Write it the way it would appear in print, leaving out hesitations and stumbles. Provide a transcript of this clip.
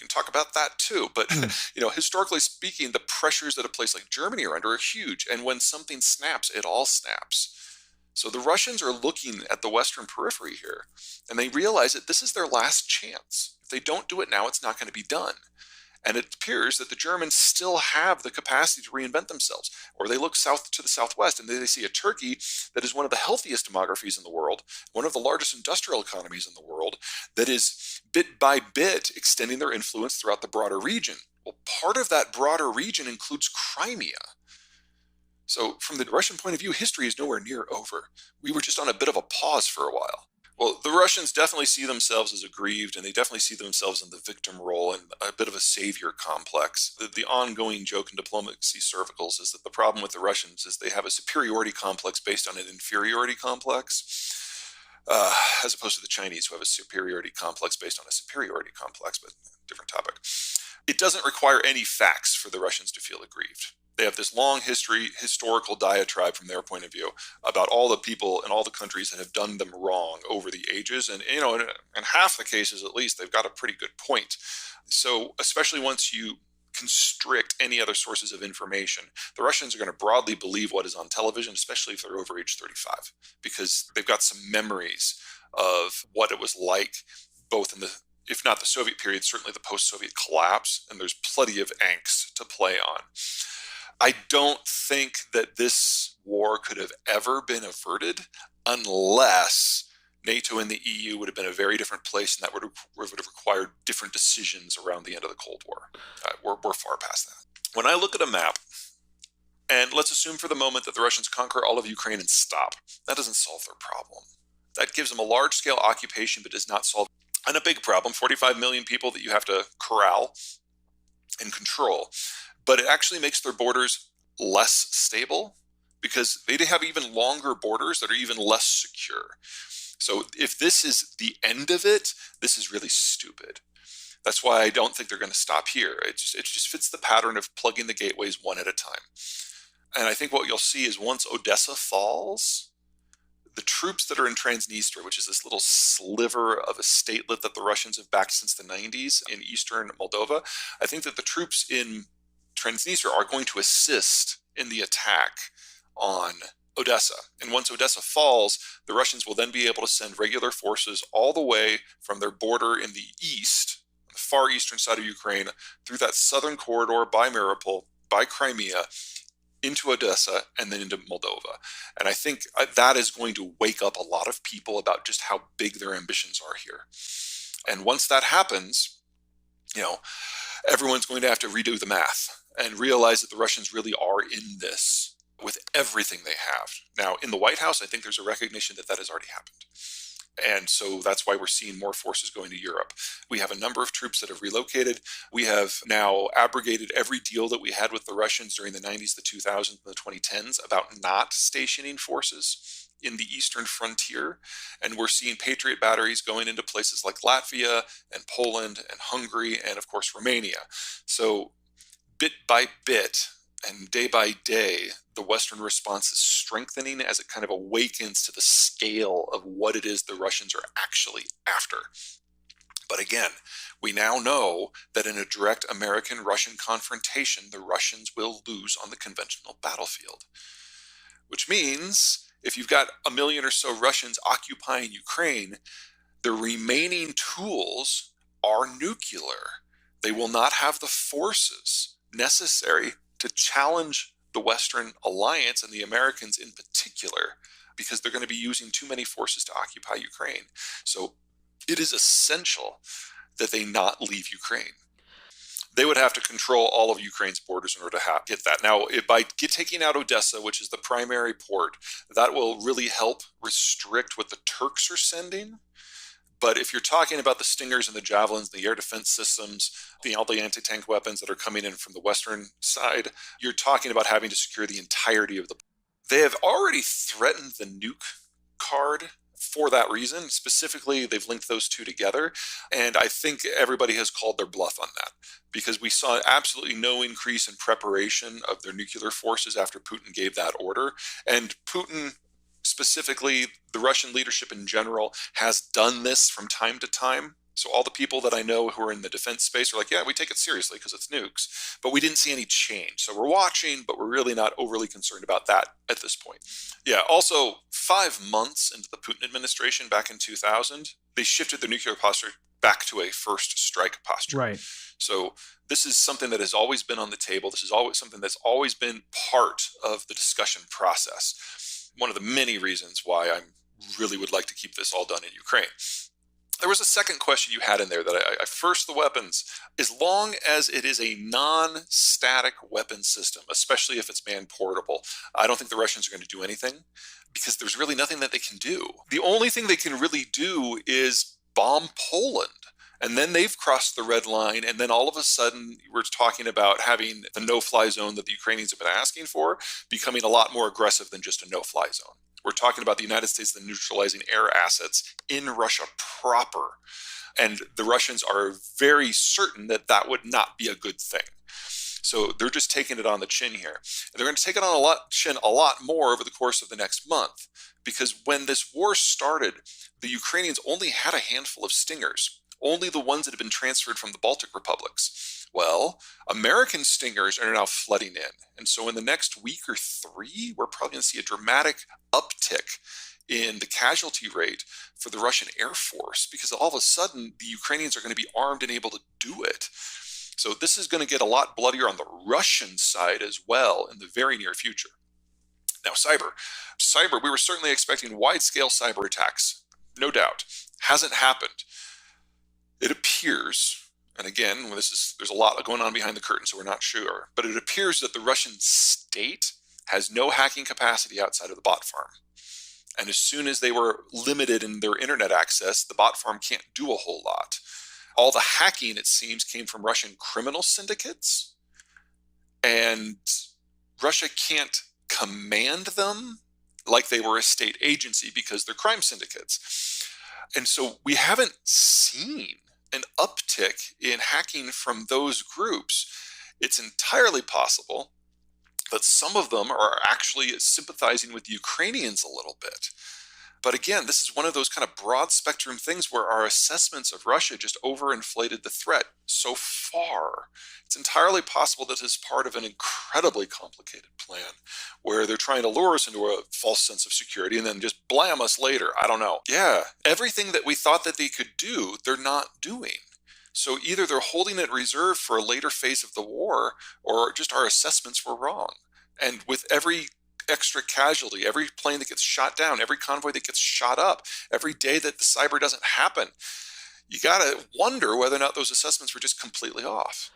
can talk about that too. But, historically speaking, the pressures that a place like Germany are under are huge. And when something snaps, it all snaps. So the Russians are looking at the Western periphery here, and they realize that this is their last chance. If they don't do it now, it's not going to be done. And it appears that the Germans still have the capacity to reinvent themselves. Or they look south to the southwest and they see a Turkey that is one of the healthiest demographies in the world, one of the largest industrial economies in the world, that is bit by bit extending their influence throughout the broader region. Well, part of that broader region includes Crimea. So from the Russian point of view, history is nowhere near over. We were just on a bit of a pause for a while. Well, the Russians definitely see themselves as aggrieved, and they definitely see themselves in the victim role and a bit of a savior complex. The ongoing joke in diplomacy circles is that the problem with the Russians is they have a superiority complex based on an inferiority complex, as opposed to the Chinese, who have a superiority complex based on a superiority complex, but different topic. It doesn't require any facts for the Russians to feel aggrieved. They have this long historical diatribe from their point of view about all the people and all the countries that have done them wrong over the ages. And, in half the cases, at least, they've got a pretty good point. So especially once you constrict any other sources of information, the Russians are going to broadly believe what is on television, especially if they're over age 35, because they've got some memories of what it was like, both in the, if not the Soviet period, certainly the post-Soviet collapse, and there's plenty of angst to play on. I don't think that this war could have ever been averted unless NATO and the EU would have been a very different place, and that would have required different decisions around the end of the Cold War. We're far past that. When I look at a map, and let's assume for the moment that the Russians conquer all of Ukraine and stop, that doesn't solve their problem. That gives them a large-scale occupation, but does not solve and a big problem, 45 million people that you have to corral and control. But it actually makes their borders less stable because they have even longer borders that are even less secure. So if this is the end of it, this is really stupid. That's why I don't think they're going to stop here. It just fits the pattern of plugging the gateways one at a time. And I think what you'll see is once Odessa falls, the troops that are in Transnistria, which is this little sliver of a statelet that the Russians have backed since the 90s in eastern Moldova, I think that the troops in Transnistria are going to assist in the attack on Odessa. And once Odessa falls, the Russians will then be able to send regular forces all the way from their border in the east, the far eastern side of Ukraine, through that southern corridor by Mariupol, by Crimea, into Odessa, and then into Moldova. And I think that is going to wake up a lot of people about just how big their ambitions are here. And once that happens, everyone's going to have to redo the math and realize that the Russians really are in this with everything they have. Now, in the White House, I think there's a recognition that that has already happened. And so that's why we're seeing more forces going to Europe. We have a number of troops that have relocated. We have now abrogated every deal that we had with the Russians during the 90s, the 2000s, and the 2010s about not stationing forces in the eastern frontier. And we're seeing Patriot batteries going into places like Latvia and Poland and Hungary and, of course, Romania. So bit by bit and day by day, the Western response is strengthening as it kind of awakens to the scale of what it is the Russians are actually after. But again, we now know that in a direct American-Russian confrontation, the Russians will lose on the conventional battlefield. Which means if you've got 1 million or so Russians occupying Ukraine, the remaining tools are nuclear. They will not have the forces necessary to challenge the Western alliance and the Americans in particular, because they're going to be using too many forces to occupy Ukraine. So it is essential that they not leave Ukraine. They would have to control all of Ukraine's borders in order to get that. Now, by taking out Odessa, which is the primary port, that will really help restrict what the Turks are sending. But if you're talking about the Stingers and the Javelins, the air defense systems, all the anti-tank weapons that are coming in from the western side, you're talking about having to secure the entirety of the... They have already threatened the nuke card for that reason. Specifically, they've linked those two together. And I think everybody has called their bluff on that, because we saw absolutely no increase in preparation of their nuclear forces after Putin gave that order. And Putin... specifically, the Russian leadership in general has done this from time to time So all the people that I know who are in the defense space are like, yeah, we take it seriously because it's nukes. But we didn't see any change. So we're watching, but we're really not overly concerned about that at this point. Yeah, also 5 months into the Putin administration back in 2000, they shifted their nuclear posture back to a first strike posture. Right. So this is something that has always been on the table. This is always something that's always been part of the discussion process. One of the many reasons why I really would like to keep this all done in Ukraine. There was a second question you had in there that I first the weapons. As long as it is a non-static weapon system, especially if it's man-portable, I don't think the Russians are going to do anything because there's really nothing that they can do. The only thing they can really do is bomb Poland. And then they've crossed the red line, and then all of a sudden we're talking about having the no-fly zone that the Ukrainians have been asking for becoming a lot more aggressive than just a no-fly zone. We're talking about the United States then neutralizing air assets in Russia proper. And the Russians are very certain that that would not be a good thing. So they're just taking it on the chin here. And they're going to take it on a lot more over the course of the next month. Because when this war started, the Ukrainians only had a handful of Stingers. Only the ones that have been transferred from the Baltic republics. Well, American Stingers are now flooding in. And so in the next week or 3, we're probably going to see a dramatic uptick in the casualty rate for the Russian Air Force because all of a sudden the Ukrainians are going to be armed and able to do it. So this is going to get a lot bloodier on the Russian side as well in the very near future. Now, cyber, we were certainly expecting wide-scale cyber attacks, no doubt. Hasn't happened. It appears, and again, there's a lot going on behind the curtain, so we're not sure, but it appears that the Russian state has no hacking capacity outside of the bot farm. And as soon as they were limited in their internet access, the bot farm can't do a whole lot. All the hacking, it seems, came from Russian criminal syndicates, and Russia can't command them like they were a state agency because they're crime syndicates. And so we haven't seen an uptick in hacking from those groups. It's entirely possible that some of them are actually sympathizing with the Ukrainians a little bit. But again, this is one of those kind of broad spectrum things where our assessments of Russia just overinflated the threat so far. It's entirely possible that this is part of an incredibly complicated plan where they're trying to lure us into a false sense of security and then just blam us later. I don't know. Yeah, everything that we thought that they could do, they're not doing. So either they're holding it reserved for a later phase of the war or just our assessments were wrong. And with every extra casualty, every plane that gets shot down, every convoy that gets shot up, every day that the cyber doesn't happen, you got to wonder whether or not those assessments were just completely off.